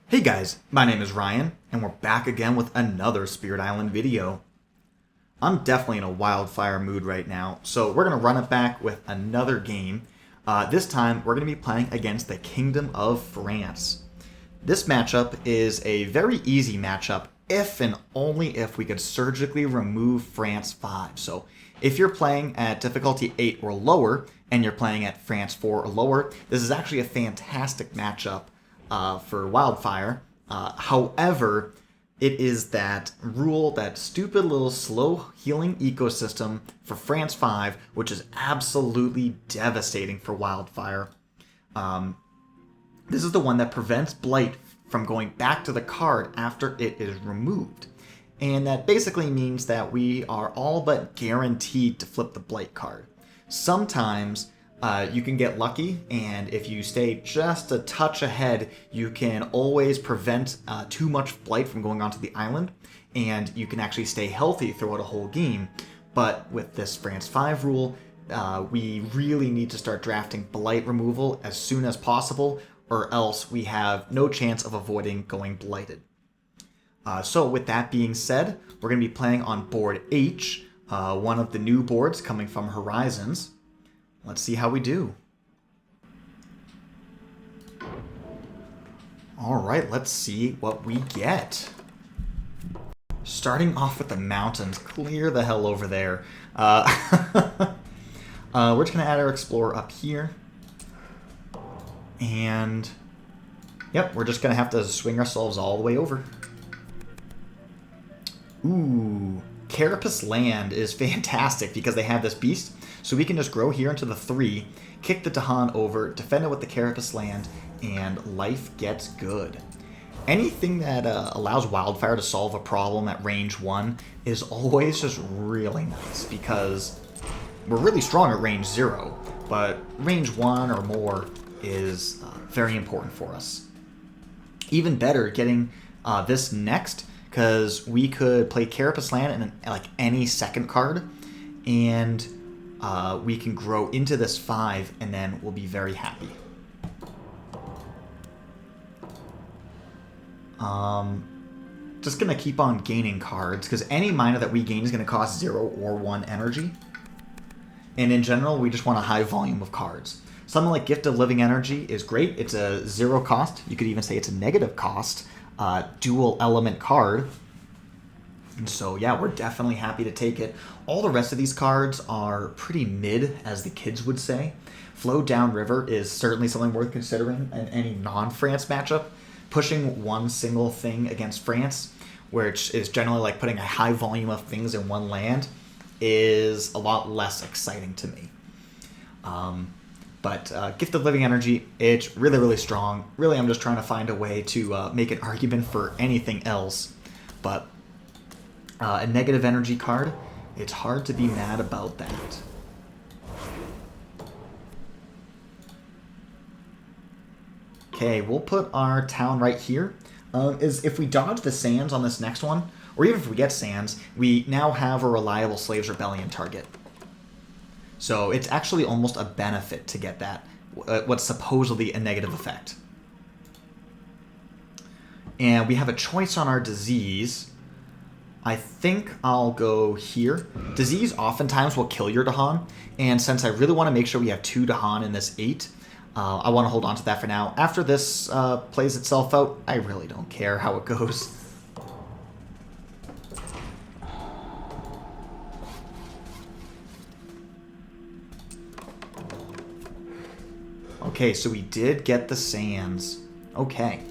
Hey guys, my name is Ryan, and we're back again with another Spirit Island video. I'm definitely in a wildfire mood right now, so we're going to run it back with another game. This time, we're going to be playing against the Kingdom of France. This matchup is a very easy matchup if and only if we could surgically remove France 5. So if you're playing at difficulty 8 or lower, and you're playing at France 4 or lower, this is actually a fantastic matchup for Wildfire. However, it is that rule, that stupid little slow healing ecosystem for France 5, which is absolutely devastating for Wildfire. This is the one that prevents Blight from going back to the card after it is removed. And that basically means that we are all but guaranteed to flip the Blight card. Sometimes you can get lucky, and if you stay just a touch ahead, you can always prevent too much Blight from going onto the island, and you can actually stay healthy throughout a whole game. But with this France 5 rule, we really need to start drafting Blight removal as soon as possible, or else we have no chance of avoiding going Blighted. So with that being said, we're going to be playing on board H, one of the new boards coming from Horizons. Let's see how we do. Alright, let's see what we get. Starting off with the mountains. Clear the hell over there. We're just going to add our Explorer up here. And yep, we're just going to have to swing ourselves all the way over. Ooh, Carapace Land is fantastic because they have this beast. So we can just grow here into the 3, kick the Dahan over, defend it with the Carapace Land, and life gets good. Anything that allows Wildfire to solve a problem at range 1 is always just really nice because we're really strong at range 0, but range 1 or more is very important for us. Even better, getting this next, because we could play Carapace Land in like any second card, and we can grow into this 5, and then we'll be very happy. Just going to keep on gaining cards, because any mana that we gain is going to cost 0 or 1 energy. And in general, we just want a high volume of cards. Something like Gift of Living Energy is great. It's a 0 cost. You could even say it's a negative cost. Dual element card. And so, yeah, we're definitely happy to take it. All the rest of these cards are pretty mid, as the kids would say. Flow Downriver is certainly something worth considering in any non-France matchup. Pushing one single thing against France, which is generally like putting a high volume of things in one land, is a lot less exciting to me. But Gift of Living Energy, it's really, really strong. Really, I'm just trying to find a way to make an argument for anything else. But a negative energy card, it's hard to be mad about that. Okay, we'll put our town right here. Is if we dodge the sands on this next one, or even if we get sands, we now have a reliable Slaves Rebellion target. So it's actually almost a benefit to get that, what's supposedly a negative effect. And we have a choice on our disease. I think I'll go here. Disease oftentimes will kill your Dahan, and since I really want to make sure we have 2 Dahan in this 8, I want to hold on to that for now. After this plays itself out, I really don't care how it goes. Okay, so we did get the sands. Okay.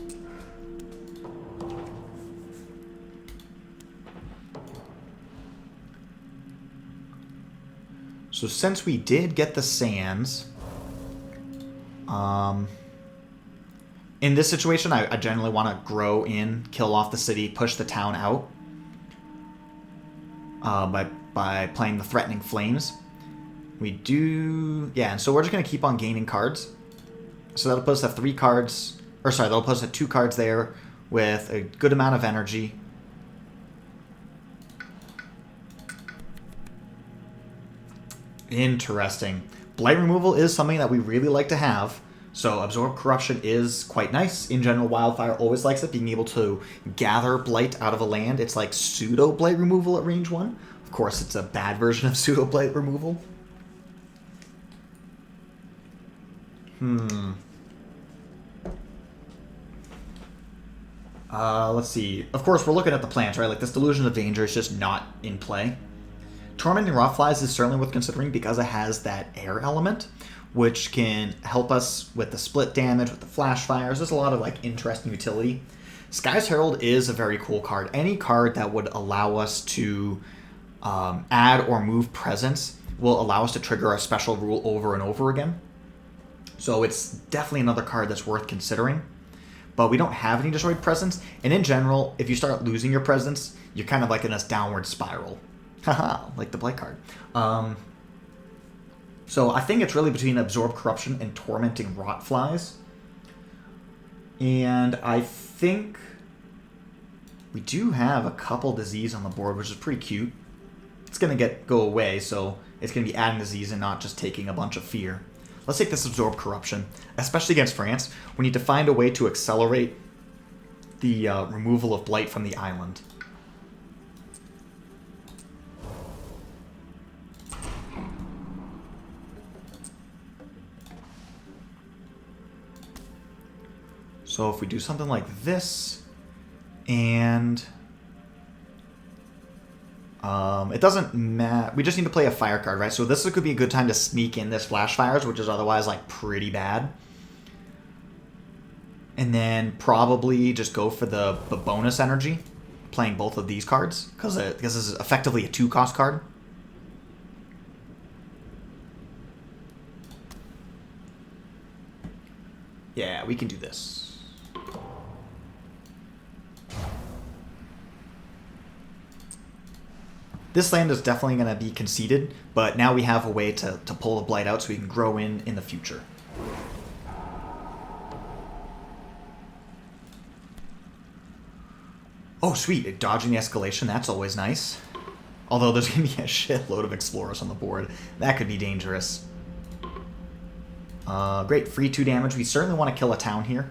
So since we did get the sands, in this situation, I generally want to grow in, kill off the city, push the town out by playing the Threatening Flames. We do, yeah, and so we're just going to keep on gaining cards. So that'll put us at 3 cards, or sorry, that'll put us at 2 cards there with a good amount of energy. Interesting. Blight removal is something that we really like to have, So Absorb Corruption is quite nice. In general, Wildfire always likes it, being able to gather Blight out of a land. It's like pseudo Blight removal at range 1. Of course, it's a bad version of pseudo Blight removal. Let's see. Of course, we're looking at the plants, right? Like, this Delusion of Danger is just not in play. Tormenting Rotflies is certainly worth considering because it has that air element, which can help us with the split damage, with the flash fires. There's a lot of, like, interesting utility. Sky's Herald is a very cool card. Any card that would allow us to add or move presence will allow us to trigger our special rule over and over again. So it's definitely another card that's worth considering. But we don't have any destroyed presence, and in general, if you start losing your presence, you're kind of like in this downward spiral. Haha, like the Blight card. So I think it's really between Absorb Corruption and Tormenting Rotflies. And I think we do have a couple disease on the board, which is pretty cute. It's going to go away, so it's going to be adding disease and not just taking a bunch of fear. Let's take this Absorb Corruption. Especially against France, we need to find a way to accelerate the removal of Blight from the island. So if we do something like this, and it doesn't matter. We just need to play a fire card, right? So this could be a good time to sneak in this Flash Fires, which is otherwise like pretty bad. And then probably just go for the bonus energy, playing both of these cards, because this is effectively a 2-cost card. Yeah, we can do this. This land is definitely going to be conceded, but now we have a way to pull the Blight out so we can grow in the future. Oh, sweet. Dodging the escalation. That's always nice. Although there's going to be a shitload of Explorers on the board. That could be dangerous. Great. Free 2 damage. We certainly want to kill a town here,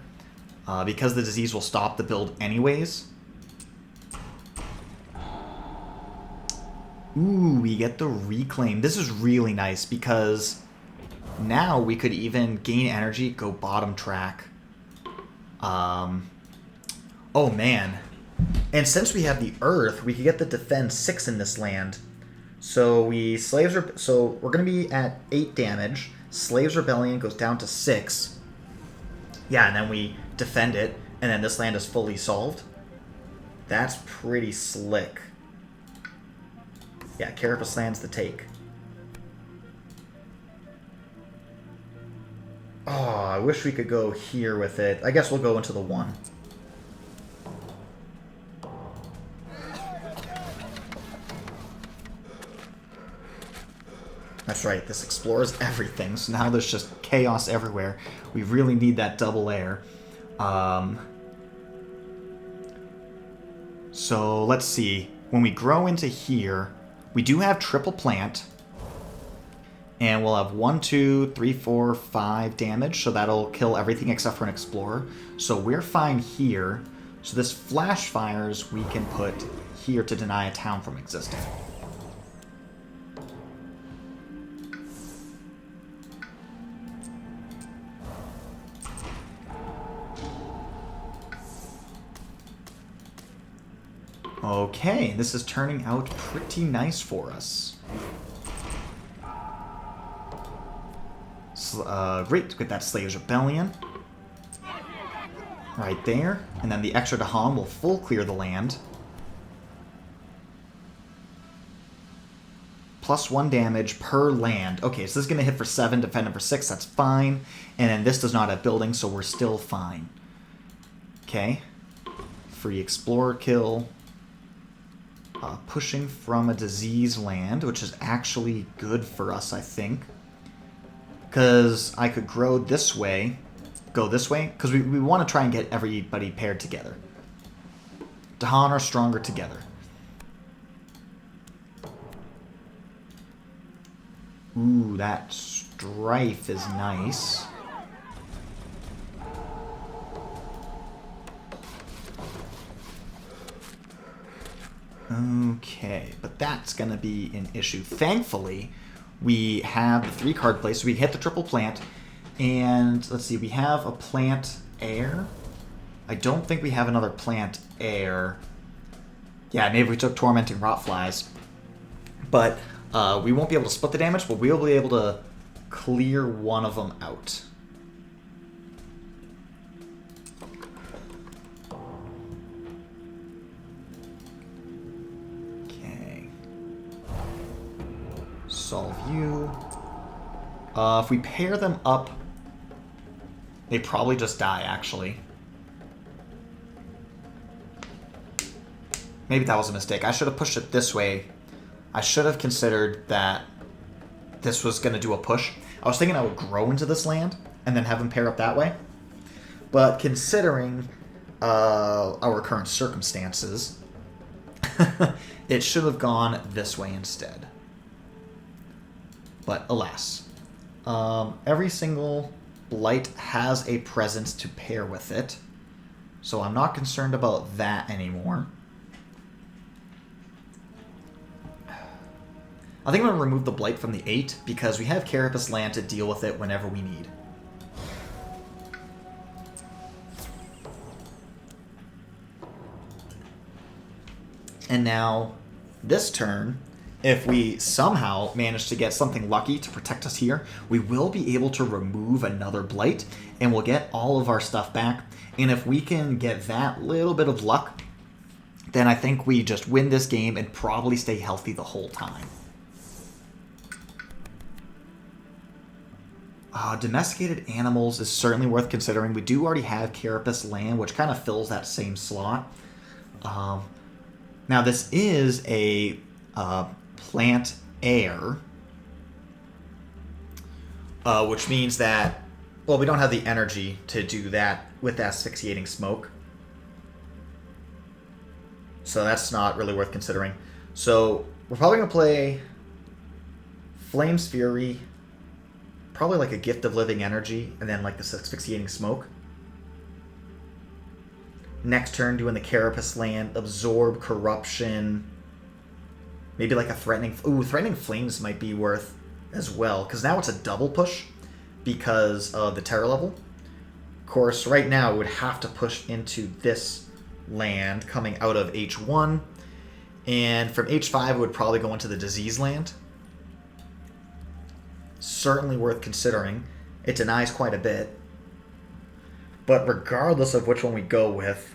because the disease will stop the build anyways. Ooh, we get the Reclaim. This is really nice because now we could even gain energy, go bottom track. Oh, man. And since we have the Earth, we could get the Defend 6 in this land. So we're going to be at 8 damage. Slaves Rebellion goes down to 6. Yeah, and then we defend it, and then this land is fully solved. That's pretty slick. Yeah, Carapace lands the take. Oh, I wish we could go here with it. I guess we'll go into the 1. That's right, this explores everything, so now there's just chaos everywhere. We really need that double air. So let's see. When we grow into here, we do have triple plant, and we'll have 1, 2, 3, 4, 5 damage, so that'll kill everything except for an explorer. So we're fine here. So this flash fires we can put here to deny a town from existing. Okay, this is turning out pretty nice for us. Great, get that Slaves Rebellion. Right there. And then the extra Daham will full clear the land. +1 damage per land. Okay, so this is going to hit for 7, defending for 6, that's fine. And then this does not have building, so we're still fine. Okay. Free Explorer kill. Pushing from a disease land, which is actually good for us, I think. Because I could grow this way, go this way, because we want to try and get everybody paired together. Dahan are stronger together. Ooh, that Strife is nice. Okay, but that's going to be an issue. Thankfully, we have the 3-card play, so we hit the triple plant. And let's see, we have a plant air. I don't think we have another plant air. Yeah, maybe we took Tormenting Rotflies. But we won't be able to split the damage, but we'll be able to clear one of them out. Okay. Solve you. If we pair them up, they probably just die, actually. Maybe that was a mistake. I should have pushed it this way. I should have considered that this was going to do a push. I was thinking I would grow into this land and then have them pair up that way. But considering our current circumstances, it should have gone this way instead. But alas. Every single blight has a presence to pair with it. So I'm not concerned about that anymore. I think I'm going to remove the blight from the 8 because we have Carapace land to deal with it whenever we need. And now, this turn, if we somehow manage to get something lucky to protect us here, we will be able to remove another blight, and we'll get all of our stuff back. And if we can get that little bit of luck, then I think we just win this game and probably stay healthy the whole time. Domesticated animals is certainly worth considering. We do already have Carapace land, which kind of fills that same slot. Now, this is a plant air, which means that, well, we don't have the energy to do that with asphyxiating smoke. So that's not really worth considering. So we're probably going to play Flame's Fury, probably like a Gift of Living Energy, and then like this asphyxiating smoke. Next turn, doing the Carapace land, Absorb Corruption. Maybe like a Threatening... Ooh, Threatening Flames might be worth as well, because now it's a double push because of the terror level. Of course, right now we would have to push into this land coming out of H1, and from H5 it would probably go into the Disease land. Certainly worth considering. It denies quite a bit. But regardless of which one we go with,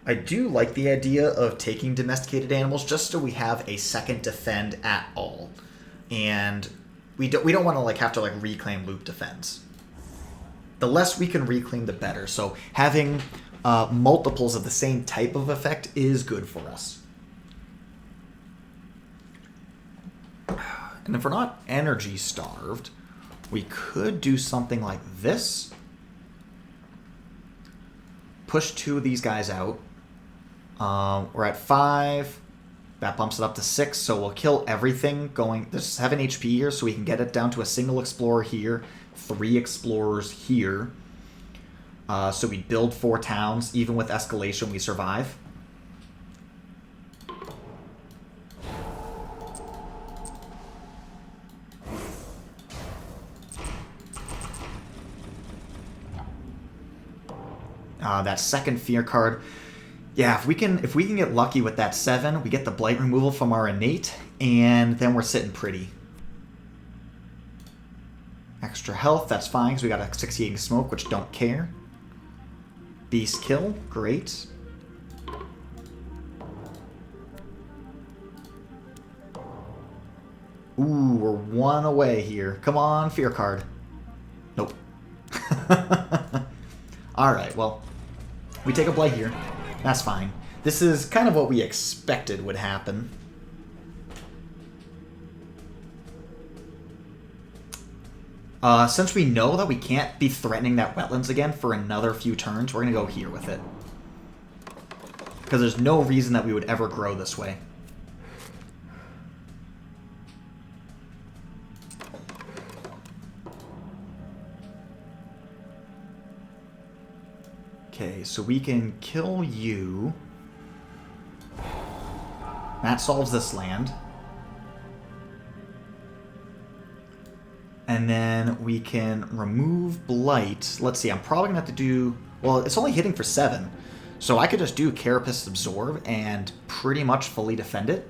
I do like the idea of taking domesticated animals just so we have a second defend at all. And we don't want to have to reclaim loop defense. The less we can reclaim, the better. So having multiples of the same type of effect is good for us. And if we're not energy starved, we could do something like this. Push 2 of these guys out. We're at 5. That bumps it up to 6, so we'll kill everything going... There's 7 HP here, so we can get it down to a single explorer here, 3 explorers here. So we build 4 towns. Even with escalation, we survive. That second fear card, yeah, if we can get lucky with that 7, we get the blight removal from our innate, and then we're sitting pretty. Extra health, that's fine because we got asphyxiating smoke, which don't care. Beast kill, great. Ooh, we're 1 away here. Come on, fear card. Nope. Alright, well, we take a blight here. That's fine. This is kind of what we expected would happen. Since we know that we can't be threatening that wetlands again for another few turns, we're going to go here with it. Because there's no reason that we would ever grow this way. Okay, so we can kill you. That solves this land. And then we can remove Blight. Let's see, I'm probably going to have to do... Well, it's only hitting for 7. So I could just do Carapace Absorb and pretty much fully defend it.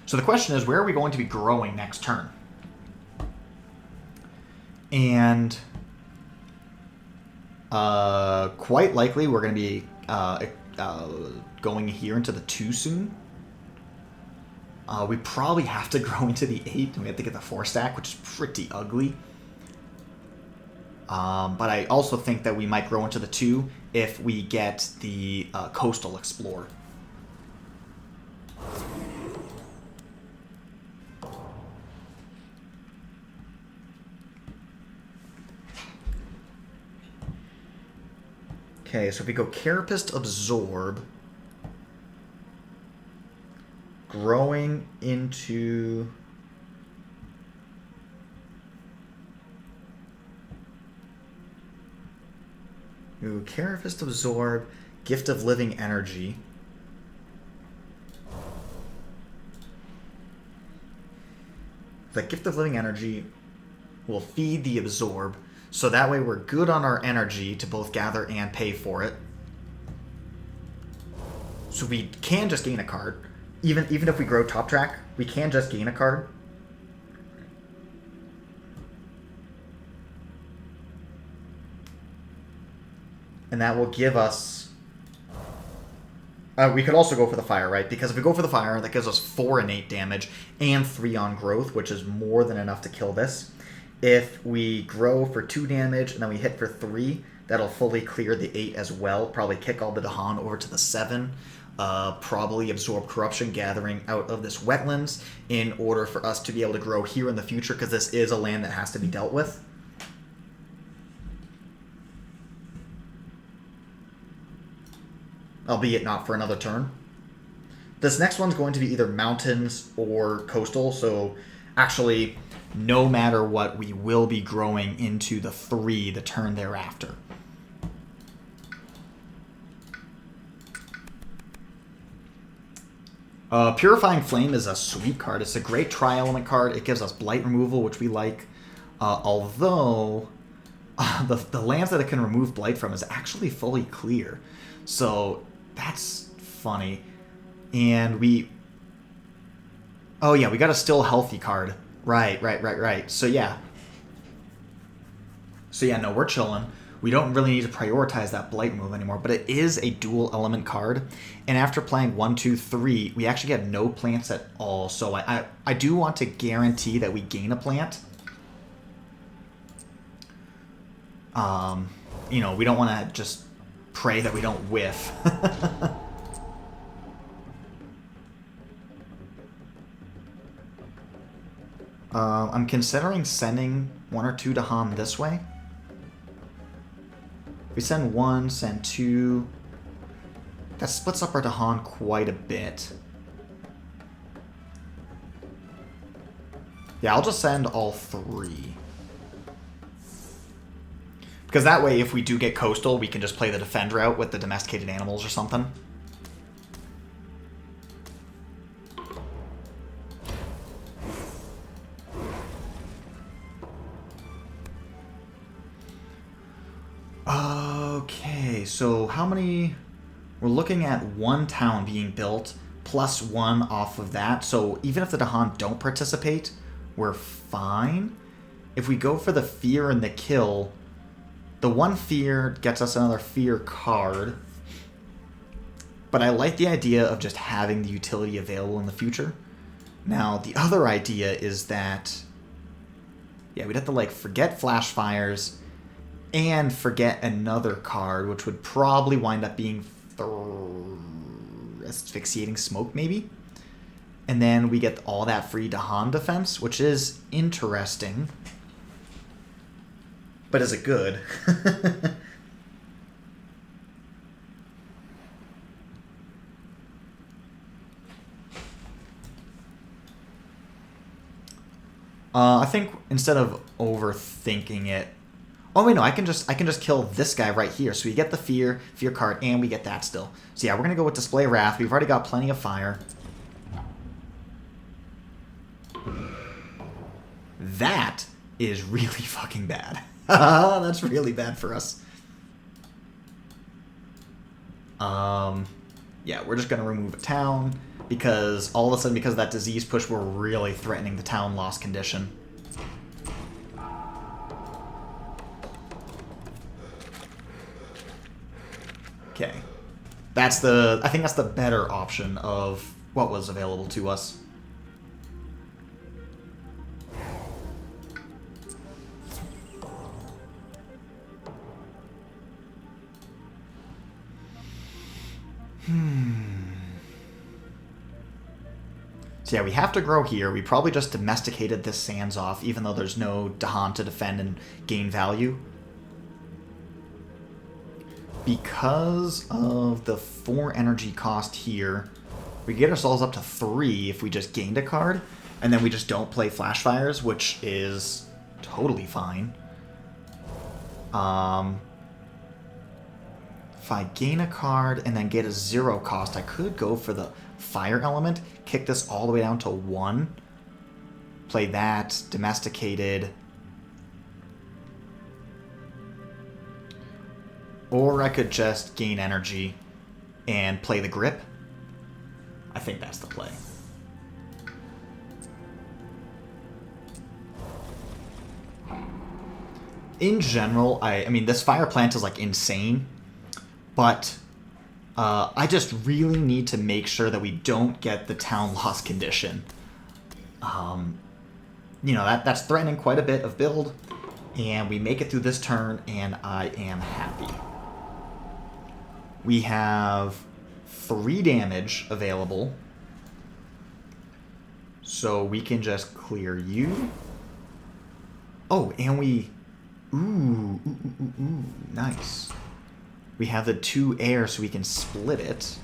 So the question is, where are we going to be growing next turn? And quite likely we're going to be going here into the 2 soon. We probably have to grow into the 8, and we have to get the 4 stack, which is pretty ugly. But I also think that we might grow into the 2 if we get the Coastal Explorer. Okay, so if we go Carapace Absorb, growing into... Ooh, Carapace Absorb, Gift of Living Energy. The Gift of Living Energy will feed the Absorb, so that way we're good on our energy to both gather and pay for it. So we can just gain a card. Even if we grow Top Track, we can just gain a card. And that will give us... we could also go for the Fire, right? Because if we go for the Fire, that gives us 4 innate damage and 3 on growth, which is more than enough to kill this. If we grow for 2 damage and then we hit for 3, that'll fully clear the 8 as well. Probably kick all the Dahan over to the 7. Probably absorb Corruption Gathering out of this Wetlands in order for us to be able to grow here in the future, because this is a land that has to be dealt with. Albeit not for another turn. This next one's going to be either mountains or coastal, so actually, no matter what, we will be growing into the 3 the turn thereafter. Purifying Flame is a sweet card. It's a great tri-element card. It gives us blight removal, which we like. Although, the lands that it can remove blight from is actually fully clear. So, that's funny. And we... Oh yeah, we got a Still Healthy card. Right. So yeah. No, we're chilling. We don't really need to prioritize that blight move anymore, but it is a dual element card. And after playing 1, 2, 3, we actually get no plants at all. So I do want to guarantee that we gain a plant. You know, we don't want to just pray that we don't whiff. I'm considering sending 1 or 2 Dahan this way. We send 1, send 2. That splits up our Dahan quite a bit. Yeah, I'll just send all 3. Because that way, if we do get coastal, we can just play the defend route with the domesticated animals or something. Okay, so how many... We're looking at 1 town being built, plus 1 off of that. So even if the Dahan don't participate, we're fine. If we go for the fear and the kill, the 1 fear gets us another fear card. But I like the idea of just having the utility available in the future. Now, the other idea is that... Yeah, we'd have to, like, forget Flash Fires and forget another card, which would probably wind up being Asphyxiating Smoke, maybe? And then we get all that free Dahan defense, which is interesting. But is it good? I think instead of overthinking it... Oh wait, no, I can just kill this guy right here. So we get the fear card, and we get that still. So yeah, we're gonna go with Display Wrath. We've already got plenty of fire. That is really fucking bad. That's really bad for us. Yeah, we're just going to remove a town, because all of a sudden, because of that disease push, we're really threatening the town loss condition. Okay. I think that's the better option of what was available to us. So yeah, we have to grow here. We probably just domesticated this sands off, even though there's no Dahan to defend and gain value. Because of the 4 energy cost here, we get ourselves up to 3 if we just gained a card, and then we just don't play flash fires, which is totally fine. If I gain a card and then get a 0 cost, I could go for the fire element, kick this all the way down to 1, play that, domesticated. Or I could just gain energy and play the grip. I think that's the play. In general, I mean, this fire plant is like insane, but I just really need to make sure that we don't get the town loss condition. You know, that's threatening quite a bit of build, and we make it through this turn, and I am happy. We have 3 damage available, so we can just clear you. Oh, and we... Ooh, nice. We have the 2 air, so we can split it.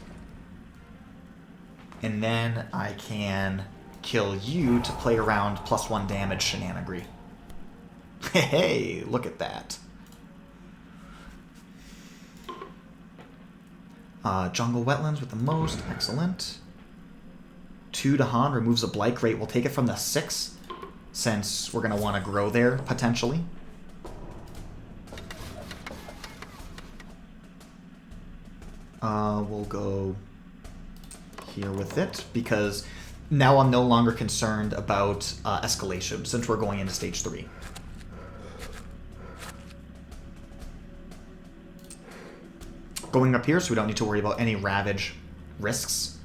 And then I can kill you to play around +1 damage shenanigans. Hey, look at that. Jungle Wetlands with the most. Excellent. 2 Dahan removes a Blight. Great. We'll take it from the 6, since we're going to want to grow there, potentially. We'll go here with it, because now I'm no longer concerned about escalation, since we're going into stage 3. Going up here, so we don't need to worry about any Ravage risks.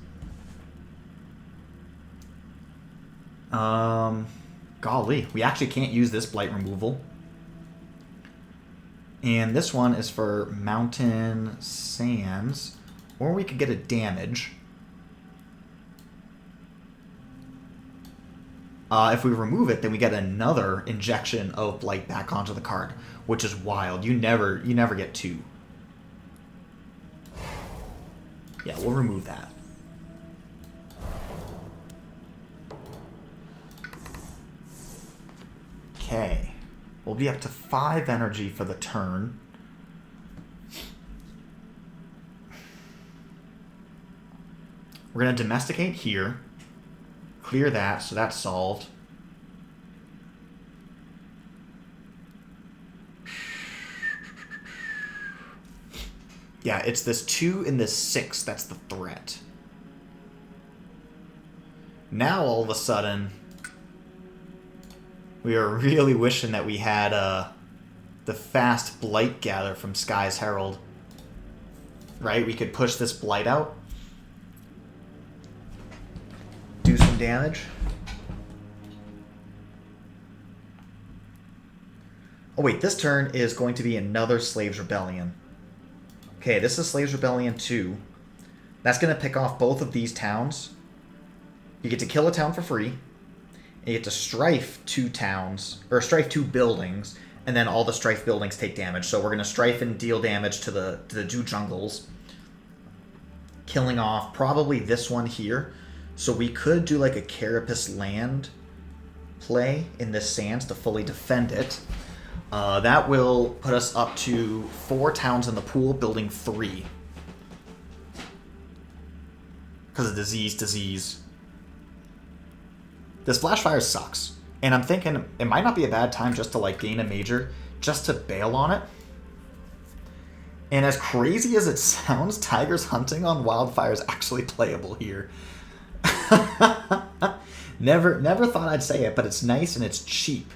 Golly, we actually can't use this Blight removal. And this one is for Mountain Sands, or we could get a damage. If we remove it, then we get another injection of Blight back onto the card, which is wild. You never get 2. Yeah, we'll remove that. Okay. We'll be up to 5 energy for the turn. We're going to domesticate here. Clear that, so that's solved. Yeah, it's this 2 and this 6 that's the threat. Now, all of a sudden, we are really wishing that we had the fast Blight Gather from Sky's Herald. Right? We could push this Blight out. Do some damage. Oh wait, this turn is going to be another Slaves Rebellion. Okay, this is Slaves Rebellion 2. That's going to pick off both of these towns. You get to kill a town for free. And you get to strife 2 towns, or strife 2 buildings, and then all the strife buildings take damage. So we're going to strife and deal damage to the 2 jungles. Killing off probably this one here. So we could do like a Carapace land play in this sands to fully defend it. That will put us up to 4 towns in the pool, building 3. Because of disease. This Flash Fire sucks. And I'm thinking it might not be a bad time just to like gain a major, just to bail on it. And as crazy as it sounds, Tiger's Hunting on Wildfire is actually playable here. Never thought I'd say it, but it's nice and it's cheap.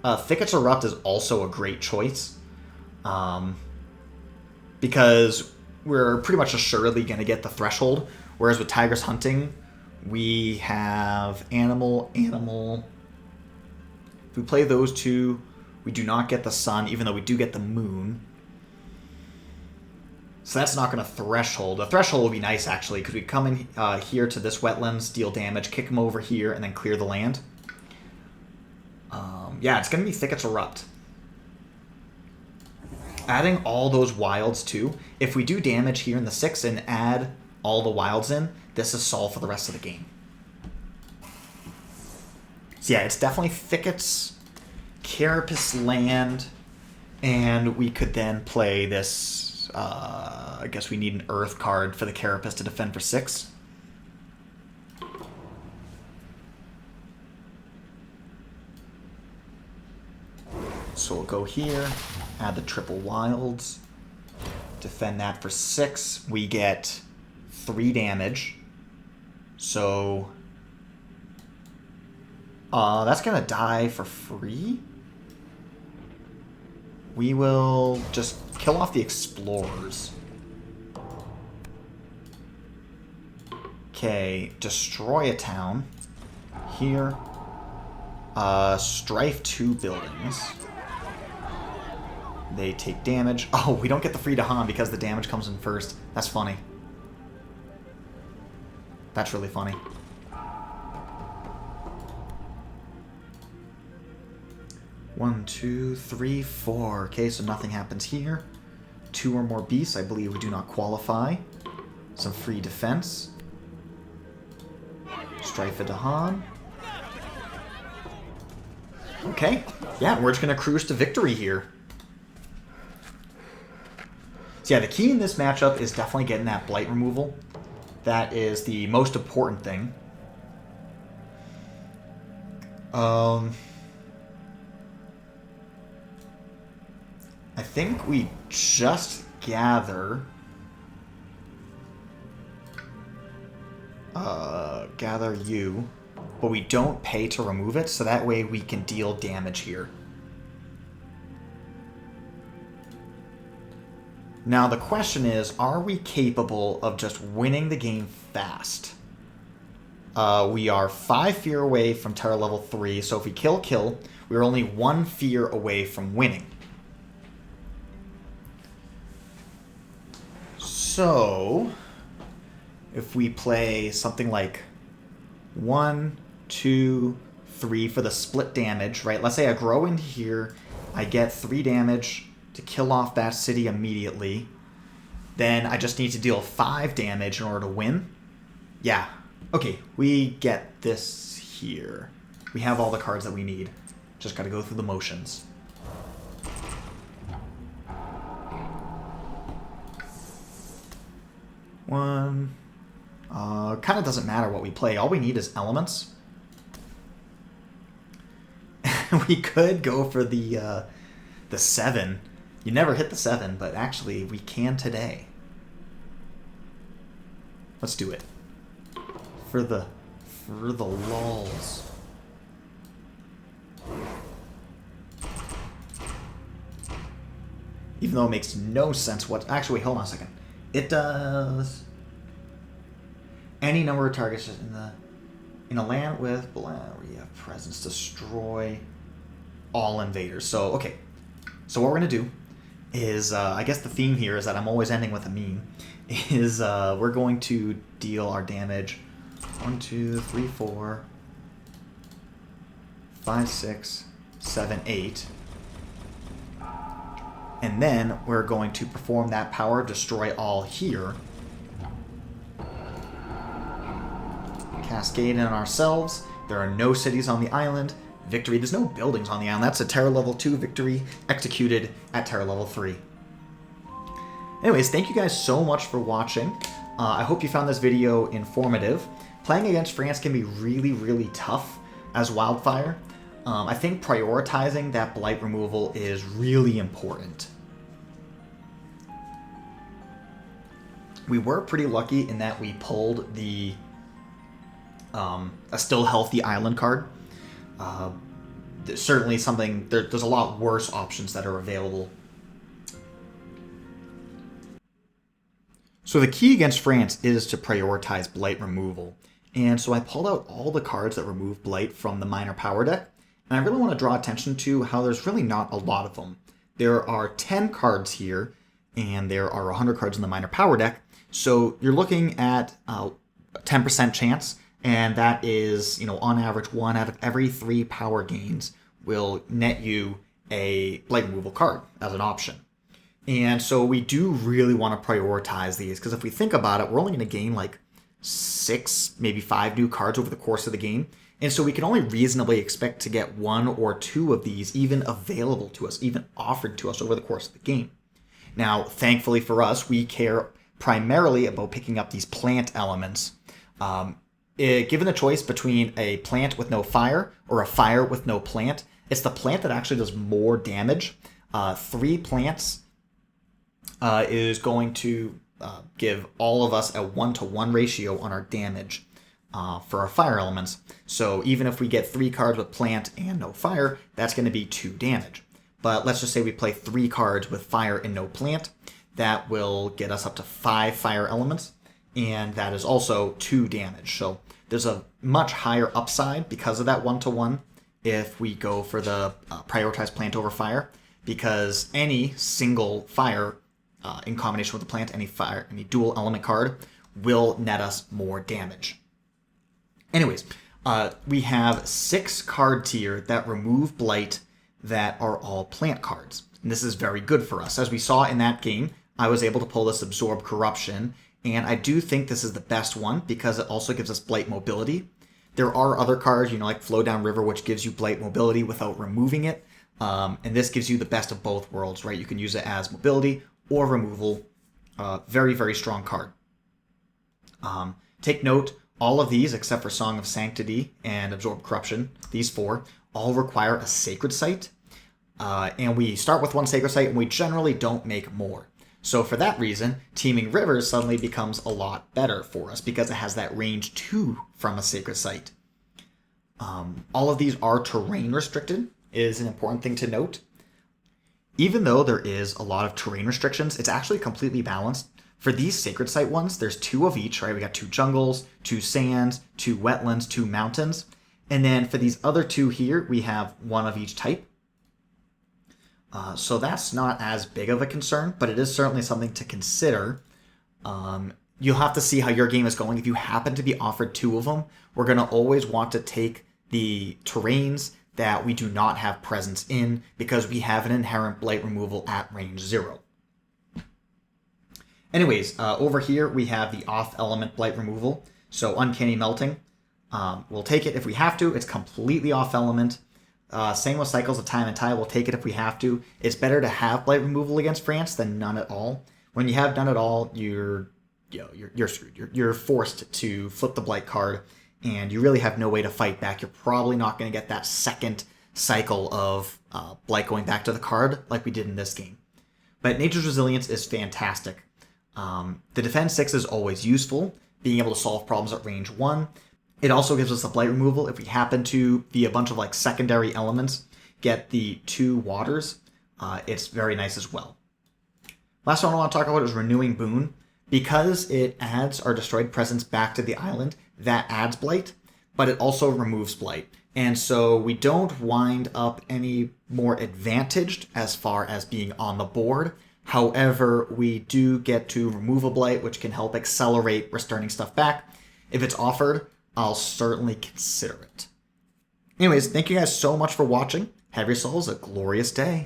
Thickets Erupt is also a great choice. Because we're pretty much assuredly going to get the Threshold. Whereas with Tiger's Hunting, we have Animal. If we play those two, we do not get the Sun, even though we do get the Moon. So that's not going to Threshold. The Threshold would be nice, actually, because we come in here to this wetlands, deal damage, kick them over here, and then clear the land. Yeah, it's going to be Thickets Erupt. Adding all those wilds, too. If we do damage here in the 6 and add all the wilds in, this is solved for the rest of the game. So yeah, it's definitely Thickets, Carapace land, and we could then play this... I guess we need an Earth card for the Carapace to defend for 6. So we'll go here, add the triple wilds, defend that for 6. We get 3 damage. So that's going to die for free. We will just kill off the Explorers. Okay, destroy a town. Here. Strife 2 buildings. They take damage. Oh, we don't get the free Dahan because the damage comes in first. That's funny. That's really funny. One, two, three, 4. Okay, so nothing happens here. 2 or more beasts. I believe we do not qualify. Some free defense. Strife a Dahan. Okay. Yeah, we're just going to cruise to victory here. So yeah, the key in this matchup is definitely getting that blight removal. That is the most important thing. I think we just gather you, but we don't pay to remove it, so that way we can deal damage here. Now the question is, are we capable of just winning the game fast? We are 5 fear away from terror level 3, so if we kill, we're only 1 fear away from winning. So, if we play something like 1, 2, 3 for the split damage, right? Let's say I grow in here, I get 3 damage to kill off that city immediately. Then I just need to deal 5 damage in order to win. Yeah. Okay, we get this here. We have all the cards that we need. Just gotta go through the motions. One. Kind of doesn't matter what we play. All we need is elements. We could go for the 7. You never hit the 7, but actually we can today. Let's do it. For the lulz. Even though it makes no sense what... Actually, wait, hold on a second. It does... Any number of targets in a land with where you have presence, destroy all invaders. So, okay. So what we're going to do is, I guess the theme here is that I'm always ending with a meme, is we're going to deal our damage 1, 2, 3, 4, 5, 6, 7, 8. And then we're going to perform that power, destroy all here. Cascade in ourselves. There are no cities on the island. Victory. There's no buildings on the island. That's a Terror level 2 victory executed at Terror level 3. Anyways, thank you guys so much for watching. I hope you found this video informative. Playing against France can be really, really tough as Wildfire. I think prioritizing that blight removal is really important. We were pretty lucky in that we pulled the a still healthy island card. Certainly something, there's a lot worse options that are available. So the key against France is to prioritize blight removal. And so I pulled out all the cards that remove blight from the minor power deck. And I really want to draw attention to how there's really not a lot of them. There are 10 cards here, and there are 100 cards in the minor power deck. So you're looking at a 10% chance, and that is, on average, 1 out of every 3 power gains will net you a blight removal card as an option. And so we do really want to prioritize these, because if we think about it, we're only going to gain like 6, maybe 5 new cards over the course of the game. And so we can only reasonably expect to get 1 or 2 of these even available to us, even offered to us over the course of the game. Now, thankfully for us, we care primarily about picking up these plant elements. Given the choice between a plant with no fire or a fire with no plant, it's the plant that actually does more damage. 3 plants is going to give all of us a 1-to-1 ratio on our damage for our fire elements. So even if we get 3 cards with plant and no fire, that's going to be 2 damage. But let's just say we play 3 cards with fire and no plant. That will get us up to 5 fire elements, and that is also 2 damage. So there's a much higher upside because of that 1-to-1 if we go for the prioritized plant over fire, because any single fire in combination with the plant, any dual element card will net us more damage. Anyways, we have 6 cards here that remove blight that are all plant cards. And this is very good for us. As we saw in that game, I was able to pull this Absorb Corruption, and I do think this is the best one because it also gives us blight mobility. There are other cards, like Flow Down River, which gives you blight mobility without removing it. And this gives you the best of both worlds, right? You can use it as mobility or removal. Very, very strong card. Take note, all of these, except for Song of Sanctity and Absorb Corruption, these 4, all require a Sacred Site. And we start with 1 Sacred Site, and we generally don't make more. So for that reason, Teeming Rivers suddenly becomes a lot better for us because it has that range 2 from a Sacred Site. All of these are terrain restricted, is an important thing to note. Even though there is a lot of terrain restrictions, it's actually completely balanced. For these Sacred Site ones, there's 2 of each, right? We got 2 jungles, 2 sands, 2 wetlands, 2 mountains. And then for these other 2 here, we have 1 of each type. So that's not as big of a concern, but it is certainly something to consider. You'll have to see how your game is going. If you happen to be offered 2 of them, we're going to always want to take the terrains that we do not have presence in because we have an inherent blight removal at range 0. Anyways, over here we have the off-element blight removal. So Uncanny Melting. We'll take it if we have to. It's completely off-element. Same with Cycles of Time and Tide. We'll take it if we have to. It's better to have blight removal against France than none at all. When you have none at all, you're screwed. You're forced to flip the blight card, and you really have no way to fight back. You're probably not going to get that second cycle of blight going back to the card like we did in this game. But Nature's Resilience is fantastic. The Defense 6 is always useful, being able to solve problems at range 1. It also gives us the blight removal if we happen to, via a bunch of secondary elements, get the 2 waters. It's very nice as well. Last one I want to talk about is Renewing Boon. Because it adds our destroyed presence back to the island, that adds blight, but it also removes blight. And so we don't wind up any more advantaged as far as being on the board. However, we do get to remove a blight, which can help accelerate returning stuff back. If it's offered, I'll certainly consider it. Anyways, thank you guys so much for watching. Have yourselves a glorious day.